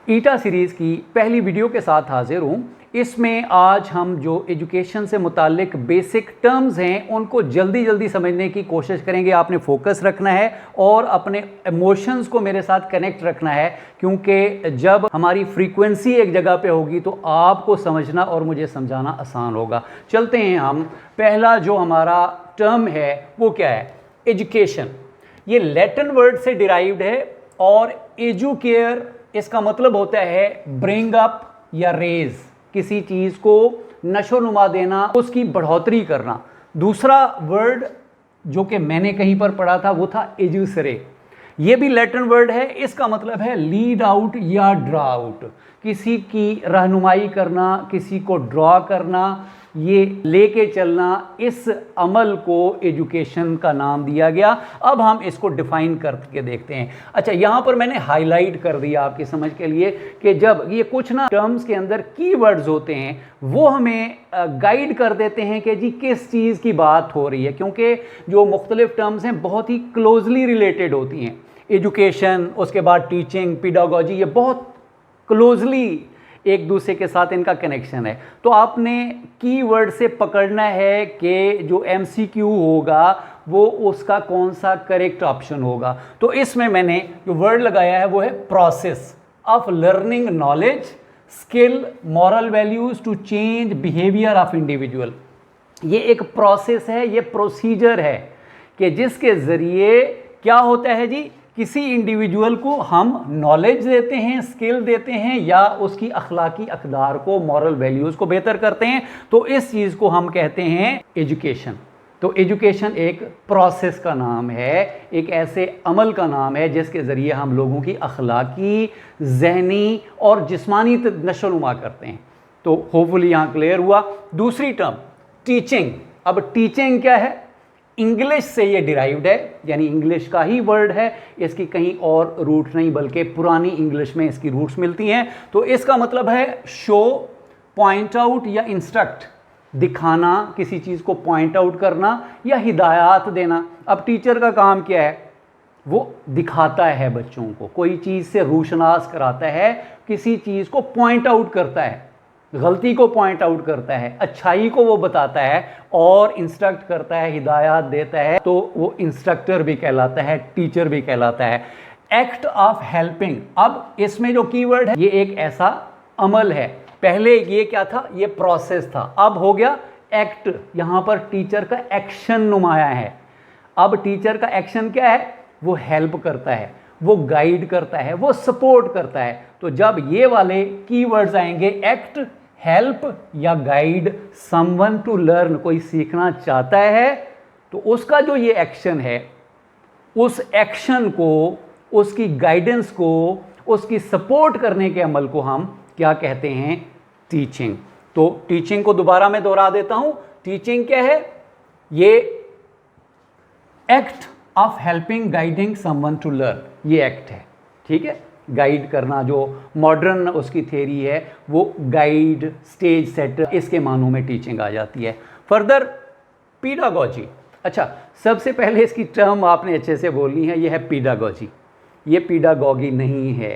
ईटा series की पहली video के साथ हाजिर हूँ। इसमें आज हम जो एजुकेशन से मुतालिक बेसिक टर्म्स हैं उनको जल्दी समझने की कोशिश करेंगे। आपने फोकस रखना है और अपने इमोशंस को मेरे साथ कनेक्ट रखना है, क्योंकि जब हमारी फ्रीक्वेंसी एक जगह पे होगी तो आपको समझना और मुझे समझाना आसान होगा। चलते हैं हम। पहला जो हमारा टर्म है वो क्या है? एजुकेशन। ये लैटिन वर्ड से डिराइव्ड है और एजुकेयर इसका मतलब होता है ब्रिंग अप या रेज, किसी चीज़ को नशोनुमा देना, उसकी बढ़ोतरी करना। दूसरा वर्ड जो कि मैंने कहीं पर पढ़ा था वो था एजुसरे। ये भी लैटिन वर्ड है, इसका मतलब है लीड आउट या ड्रा आउट, किसी की रहनुमाई करना, किसी को ड्रॉ करना, ये लेके चलना। इस अमल को एजुकेशन का नाम दिया गया। अब हम इसको डिफाइन करके देखते हैं। अच्छा, यहाँ पर मैंने हाईलाइट कर दिया आपकी समझ के लिए कि जब ये कुछ ना टर्म्स के अंदर कीवर्ड्स होते हैं वो हमें गाइड कर देते हैं कि जी किस चीज़ की बात हो रही है, क्योंकि जो मुख्तलिफ टर्म्स हैं बहुत ही क्लोजली रिलेटेड होती हैं। एजुकेशन, उसके बाद टीचिंग, पीडागोजी, ये बहुत क्लोजली एक दूसरे के साथ इनका कनेक्शन है। तो आपने कीवर्ड से पकड़ना है कि जो एमसीक्यू होगा वो उसका कौन सा करेक्ट ऑप्शन होगा। तो इसमें मैंने जो वर्ड लगाया है वो है process of learning knowledge, skill, moral values to change behaviour of individual. ये एक प्रोसेस है, ये प्रोसीजर है कि जिसके ज़रिए क्या होता है जी, किसी इंडिविजुअल को हम नॉलेज देते हैं, स्किल देते हैं या उसकी अखलाकी अक़दार को, मॉरल वैल्यूज़ को बेहतर करते हैं। तो इस चीज़ को हम कहते हैं एजुकेशन। तो एजुकेशन एक प्रोसेस का नाम है, एक ऐसे अमल का नाम है जिसके ज़रिए हम लोगों की अखलाकी, जहनी और जिस्मानी नशोनुमा करते हैं। तो होपफुली यहाँ क्लियर हुआ। दूसरी टर्म टीचिंग। अब टीचिंग क्या है? इंग्लिश से ये डिराइव्ड है, यानी इंग्लिश का ही वर्ड है, इसकी कहीं और रूट नहीं बल्कि पुरानी इंग्लिश में इसकी रूट्स मिलती हैं। तो इसका मतलब है शो, पॉइंट आउट या इंस्ट्रक्ट, दिखाना, किसी चीज़ को पॉइंट आउट करना या हिदायत देना। अब टीचर का काम क्या है? वो दिखाता है बच्चों को, कोई चीज़ से रोशनास कराता है, किसी चीज़ को पॉइंट आउट करता है, गलती को पॉइंट आउट करता है, अच्छाई को वो बताता है और इंस्ट्रक्ट करता है, हिदायत देता है। तो वो इंस्ट्रक्टर भी कहलाता है, टीचर भी कहलाता है। Act of helping. अब इसमें जो कीवर्ड है ये एक ऐसा अमल है। पहले ये क्या था? ये प्रोसेस था, अब हो गया एक्ट। यहाँ पर टीचर का एक्शन नुमाया है। अब टीचर का एक्शन क्या है? वो हेल्प करता है, वो गाइड करता है, वो सपोर्ट करता है। तो जब ये वाले कीवर्ड्स आएंगे, एक्ट, हेल्प या गाइड समवन टू लर्न, कोई सीखना चाहता है तो उसका जो ये एक्शन है, उस एक्शन को, उसकी गाइडेंस को, उसकी सपोर्ट करने के अमल को हम क्या कहते हैं? टीचिंग। तो टीचिंग को दोबारा मैं दोहरा देता हूं। टीचिंग क्या है? ये act of helping guiding someone to learn, ये एक्ट है। ठीक है, गाइड करना, जो मॉडर्न उसकी थ्योरी है वो गाइड, स्टेज सेटर, इसके मानों में टीचिंग आ जाती है। फर्दर पीडागोजी। अच्छा, सबसे पहले इसकी टर्म आपने अच्छे से बोलनी है, ये है पीडागोजी, ये पीडागोगी नहीं है।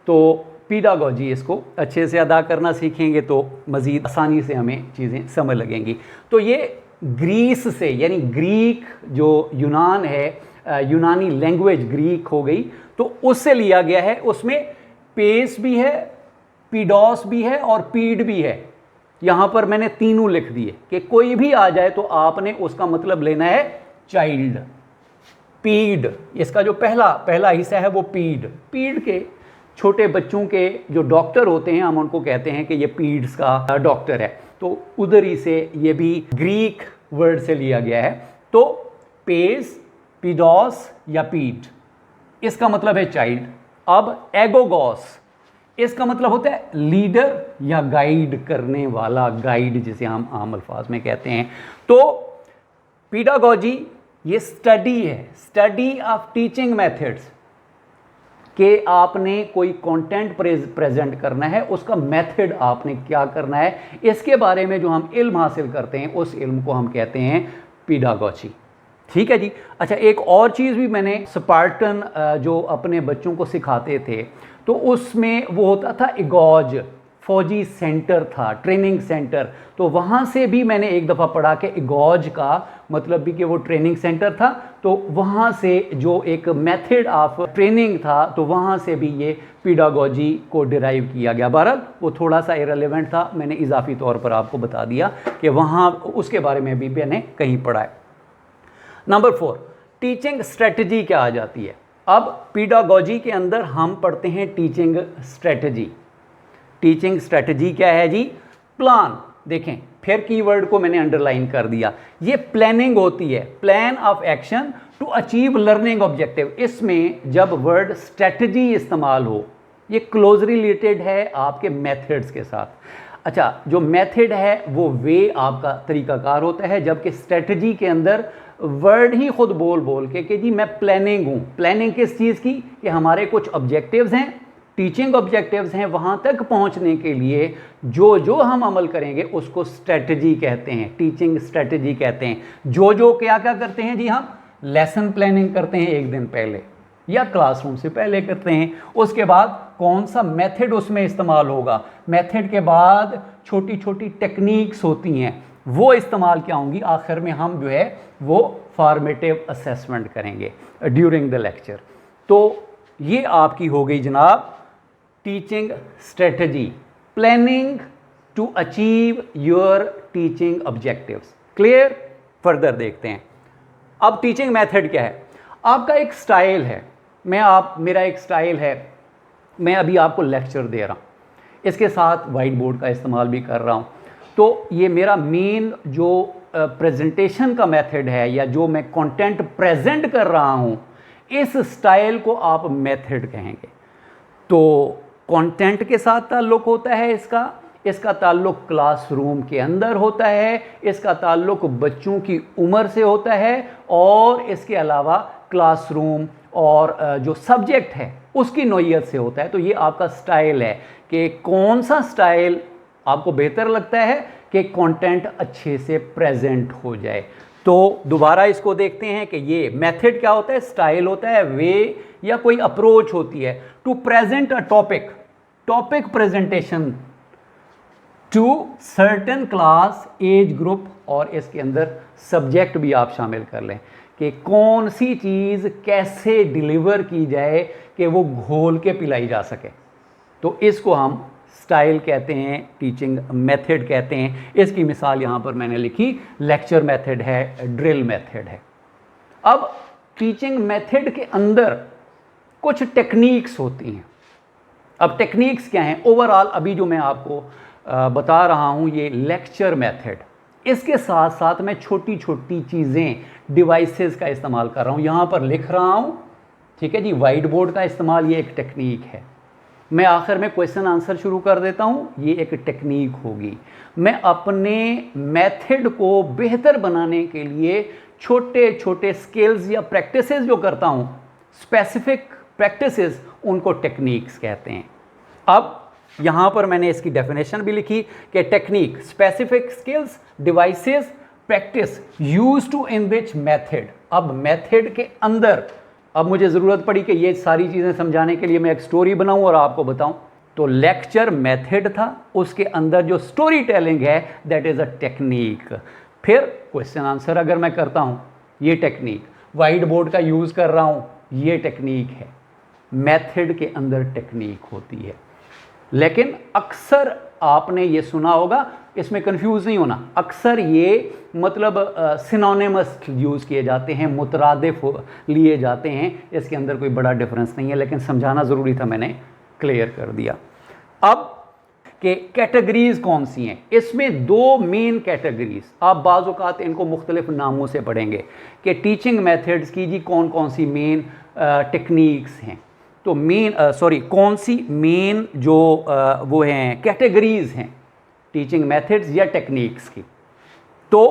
तो पीडागोजी, इसको अच्छे से अदा करना सीखेंगे तो मज़ीद आसानी से हमें चीज़ें समझ लगेंगी। तो ये ग्रीस से, यानी ग्रीक जो यूनान है, यूनानी लैंग्वेज ग्रीक हो गई, तो उससे लिया गया है। उसमें पेस भी है, पीडोस भी है और पीड भी है। यहाँ पर मैंने तीनों लिख दिए कि कोई भी आ जाए तो आपने उसका मतलब लेना है चाइल्ड। पीड, इसका जो पहला हिस्सा है वो पीड। पीड के छोटे बच्चों के जो डॉक्टर होते हैं हम उनको कहते हैं कि ये पीड्स का डॉक्टर है। तो उधर ही से ये भी ग्रीक वर्ड से लिया गया है। तो पेस, पीडोस या पीड, इसका मतलब है चाइल्ड। अब एगोगोस, इसका मतलब होता है लीडर या गाइड करने वाला, गाइड जिसे हम आम अल्फाज में कहते हैं। तो पीडागोजी ये स्टडी है, स्टडी ऑफ टीचिंग मेथड्स, कि आपने कोई कंटेंट प्रेजेंट करना है, उसका मेथड आपने क्या करना है, इसके बारे में जो हम इल्म हासिल करते हैं उस इल्म को हम कहते हैं पीडागोजी। ठीक है जी। अच्छा, एक और चीज़ भी मैंने स्पार्टन जो अपने बच्चों को सिखाते थे, तो उसमें वो होता था इगॉज, फौजी सेंटर था, ट्रेनिंग सेंटर। तो वहाँ से भी मैंने एक दफ़ा पढ़ा कि इगॉज का मतलब भी कि वो ट्रेनिंग सेंटर था, तो वहाँ से जो एक मेथड ऑफ ट्रेनिंग था, तो वहाँ से भी ये पीडागोजी को डिराइव किया गया। बहरहाल वो थोड़ा सा इरेलेवेंट था, मैंने इजाफी तौर पर आपको बता दिया कि वहाँ उसके बारे में भी मैंने कहीं पढ़ा है। नंबर 4, टीचिंग स्ट्रेटजी क्या आ जाती है। अब पीडागोजी के अंदर हम पढ़ते हैं टीचिंग स्ट्रेटजी। टीचिंग स्ट्रेटजी क्या है जी? प्लान। देखें, फिर कीवर्ड को मैंने अंडरलाइन कर दिया, ये प्लानिंग होती है, plan of action to achieve learning objective. इसमें जब वर्ड स्ट्रेटजी इस्तेमाल हो, ये क्लोज रिलेटेड है आपके मेथड्स के साथ। अच्छा, जो मेथड है वो वे आपका तरीकाकार होता है, जबकि स्ट्रेटजी के अंदर वर्ड ही खुद बोल बोल के कि जी मैं प्लानिंग हूँ। प्लानिंग किस चीज़ की? कि हमारे कुछ ऑब्जेक्टिव्स हैं, टीचिंग ऑब्जेक्टिव्स हैं, वहाँ तक पहुँचने के लिए जो जो हम अमल करेंगे उसको स्ट्रेटजी कहते हैं, टीचिंग स्ट्रेटजी कहते हैं। जो जो क्या क्या करते हैं जी? हम लेसन प्लानिंग करते हैं एक दिन पहले या क्लासरूम से पहले करते हैं। उसके बाद कौन सा मेथड उसमें इस्तेमाल होगा, मेथड के बाद छोटी छोटी टेक्निक्स होती हैं, वो इस्तेमाल क्या होंगी। आखिर में हम जो है वो फॉर्मेटिव असेसमेंट करेंगे ड्यूरिंग द लेक्चर। तो ये आपकी हो गई जनाब teaching strategy, planning to achieve your teaching objectives. Clear? Further देखते हैं। अब टीचिंग मेथड क्या है? आपका एक स्टाइल है, मेरा एक स्टाइल है, मैं अभी आपको लेक्चर दे रहा हूँ, इसके साथ वाइट बोर्ड का इस्तेमाल भी कर रहा हूँ। तो ये मेरा मेन जो प्रेजेंटेशन का मेथड है या जो मैं कंटेंट प्रेजेंट कर रहा हूँ, इस स्टाइल को आप मेथड कहेंगे। तो कंटेंट के साथ ताल्लुक़ होता है इसका ताल्लुक़ क्लासरूम के अंदर होता है, इसका ताल्लुक़ बच्चों की उम्र से होता है, और इसके अलावा क्लासरूम और जो सब्जेक्ट है उसकी नौइयत से होता है। तो ये आपका स्टाइल है कि कौन सा स्टाइल आपको बेहतर लगता है कि कंटेंट अच्छे से प्रेजेंट हो जाए। तो दोबारा इसको देखते हैं कि ये मेथड क्या होता है, स्टाइल होता है, वे या कोई अप्रोच होती है to present a topic presentation to certain class age group, और इसके अंदर सब्जेक्ट भी आप शामिल कर लें कि कौन सी चीज़ कैसे डिलीवर की जाए कि वो घोल के पिलाई जा सके। तो इसको हम स्टाइल कहते हैं, टीचिंग मेथड कहते हैं। इसकी मिसाल यहाँ पर मैंने लिखी, लेक्चर मेथड है, ड्रिल मेथड है। अब टीचिंग मेथड के अंदर कुछ टेक्निक्स होती हैं। अब टेक्निक्स क्या हैं? ओवरऑल अभी जो मैं आपको बता रहा हूँ ये लेक्चर मेथड, इसके साथ साथ मैं छोटी छोटी चीज़ें, डिवाइसेस का इस्तेमाल कर रहा हूँ, यहाँ पर लिख रहा हूँ, ठीक है जी। वाइट बोर्ड का इस्तेमाल ये एक टेक्निक है। मैं आखिर में क्वेश्चन आंसर शुरू कर देता हूँ, ये एक टेक्निक होगी। मैं अपने मेथड को बेहतर बनाने के लिए छोटे छोटे स्किल्स या प्रैक्टिसेस जो करता हूँ, स्पेसिफिक प्रैक्टिसेस, उनको टेक्निक्स कहते हैं। अब यहाँ पर मैंने इसकी डेफिनेशन भी लिखी कि technique, specific skills, devices, practice use to enrich method. अब मेथड के अंदर अब मुझे ज़रूरत पड़ी कि ये सारी चीज़ें समझाने के लिए मैं एक स्टोरी बनाऊं और आपको बताऊं। तो लेक्चर मेथड था, उसके अंदर जो स्टोरी टेलिंग है दैट इज़ अ टेक्निक। फिर क्वेश्चन आंसर अगर मैं करता हूं, ये टेक्निक, वाइट बोर्ड का यूज़ कर रहा हूं, ये टेक्निक है। मेथड के अंदर टेक्निक होती है। लेकिन अक्सर आपने ये सुना होगा, इसमें कंफ्यूज नहीं होना, अक्सर ये मतलब सिनोनिमस यूज़ किए जाते हैं, मुतरादिफ लिए जाते हैं, इसके अंदर कोई बड़ा डिफरेंस नहीं है, लेकिन समझाना ज़रूरी था, मैंने क्लियर कर दिया। अब कि कैटेगरीज़ कौन सी हैं, इसमें दो मेन कैटेगरीज़, आप बाज़ औक़ात इनको मुख्तलिफ नामों से पढ़ेंगे कि टीचिंग मेथड्स की जी कौन कौन सी मेन टेक्निक्स हैं। तो कौन सी मेन जो वो हैं कैटेगरीज़ हैं टीचिंग मेथड्स या टेक्निक्स की। तो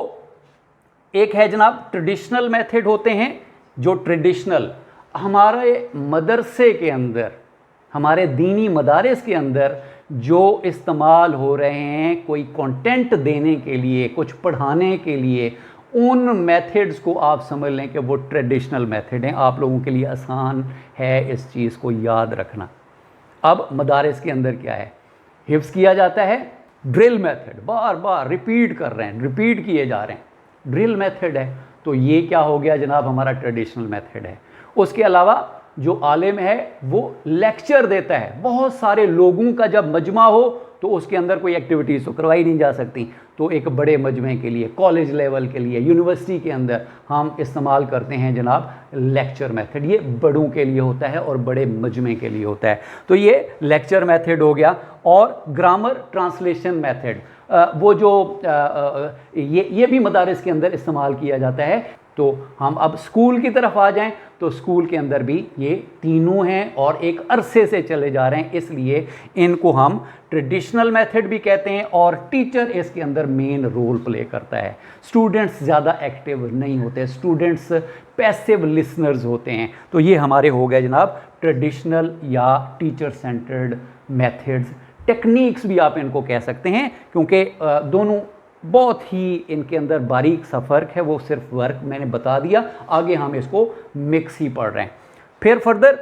एक है जनाब ट्रेडिशनल मेथड होते हैं, जो ट्रेडिशनल हमारे मदरसे के अंदर, हमारे दीनी मदारिस के अंदर जो इस्तेमाल हो रहे हैं कोई कंटेंट देने के लिए, कुछ पढ़ाने के लिए, उन मेथड्स को आप समझ लें कि वो ट्रेडिशनल मेथड हैं, आप लोगों के लिए आसान है इस चीज़ को याद रखना। अब मदारिस के अंदर क्या है, हिफ्ज़ किया जाता है, ड्रिल मेथड बार बार रिपीट कर रहे हैं, रिपीट किए जा रहे हैं, ड्रिल मेथड है। तो ये क्या हो गया जनाब, हमारा ट्रेडिशनल मेथड है। उसके अलावा जो आलिम है वो लेक्चर देता है, बहुत सारे लोगों का जब मजमा हो तो उसके अंदर कोई एक्टिविटीज़ तो करवाई नहीं जा सकती, तो एक बड़े मजमे के लिए, कॉलेज लेवल के लिए, यूनिवर्सिटी के अंदर हम इस्तेमाल करते हैं जनाब लेक्चर मेथड। ये बड़ों के लिए होता है और बड़े मजमे के लिए होता है। तो ये लेक्चर मेथड हो गया। और ग्रामर ट्रांसलेशन मेथड, वो जो ये भी मदारिस के अंदर इस्तेमाल किया जाता है। तो हम अब स्कूल की तरफ आ जाएं तो स्कूल के अंदर भी ये तीनों हैं और एक अरसे से चले जा रहे हैं, इसलिए इनको हम ट्रेडिशनल मेथड भी कहते हैं और टीचर इसके अंदर मेन रोल प्ले करता है। स्टूडेंट्स ज़्यादा एक्टिव नहीं होते, स्टूडेंट्स पैसिव लिसनर्स होते हैं। तो ये हमारे हो गए जनाब ट्रेडिशनल या टीचर सेंटर्ड मेथड्स। टेक्निक्स भी आप इनको कह सकते हैं, क्योंकि दोनों बहुत ही इनके अंदर बारीक सा फ़र्क है, वो सिर्फ वर्क मैंने बता दिया, आगे हम इसको मिक्स ही पढ़ रहे हैं। फिर फर्दर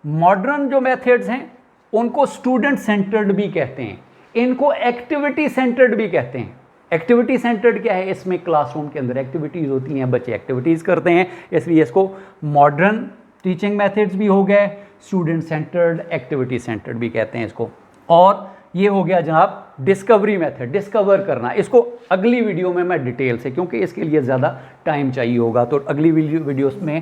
मॉडर्न जो मेथड्स हैं उनको स्टूडेंट सेंटर्ड भी कहते हैं, इनको एक्टिविटी सेंटर्ड भी कहते हैं। एक्टिविटी सेंटर्ड क्या है, इसमें क्लासरूम के अंदर एक्टिविटीज़ होती हैं, बच्चे एक्टिविटीज़ करते हैं, इसलिए इसको मॉडर्न टीचिंग मेथड्स भी हो गए, स्टूडेंट सेंटर्ड, एक्टिविटी सेंटर्ड भी कहते हैं इसको। और ये हो गया जनाब डिस्कवरी मेथड, डिस्कवर करना। इसको अगली वीडियो में मैं डिटेल से, क्योंकि इसके लिए ज़्यादा टाइम चाहिए होगा, तो अगली वीडियोस में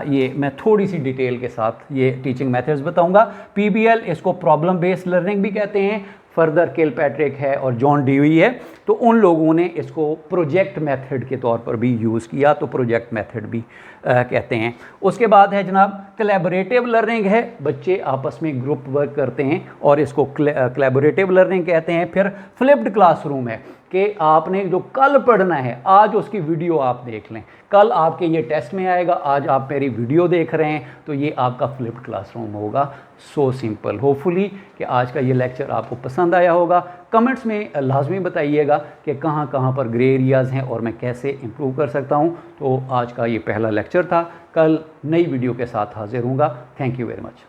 ये मैं थोड़ी सी डिटेल के साथ ये टीचिंग मेथड्स बताऊंगा। पीबीएल, इसको प्रॉब्लम बेस्ड लर्निंग भी कहते हैं। फर्दर किलपैट्रिक है और जॉन डेवी है, तो उन लोगों ने इसको प्रोजेक्ट मेथड के तौर पर भी यूज़ किया, तो प्रोजेक्ट मेथड भी कहते हैं। उसके बाद है जनाब कोलैबोरेटिव लर्निंग है, बच्चे आपस में ग्रुप वर्क करते हैं और इसको कोलैबोरेटिव लर्निंग कहते हैं। फिर फ्लिप्ड क्लासरूम है कि आपने जो कल पढ़ना है आज उसकी वीडियो आप देख लें, कल आपके ये टेस्ट में आएगा, आज आप मेरी वीडियो देख रहे हैं, तो ये आपका फ्लिप्ड क्लासरूम होगा। So simple. होपफुली कि आज का ये लेक्चर आपको पसंद आया होगा। कमेंट्स में लाजमी बताइएगा कि कहाँ कहाँ पर ग्रे एरियाज़ हैं और मैं कैसे इम्प्रूव कर सकता हूँ। तो आज का ये पहला लेक्चर था, कल नई वीडियो के साथ हाजिर हूँगा। Thank you very much.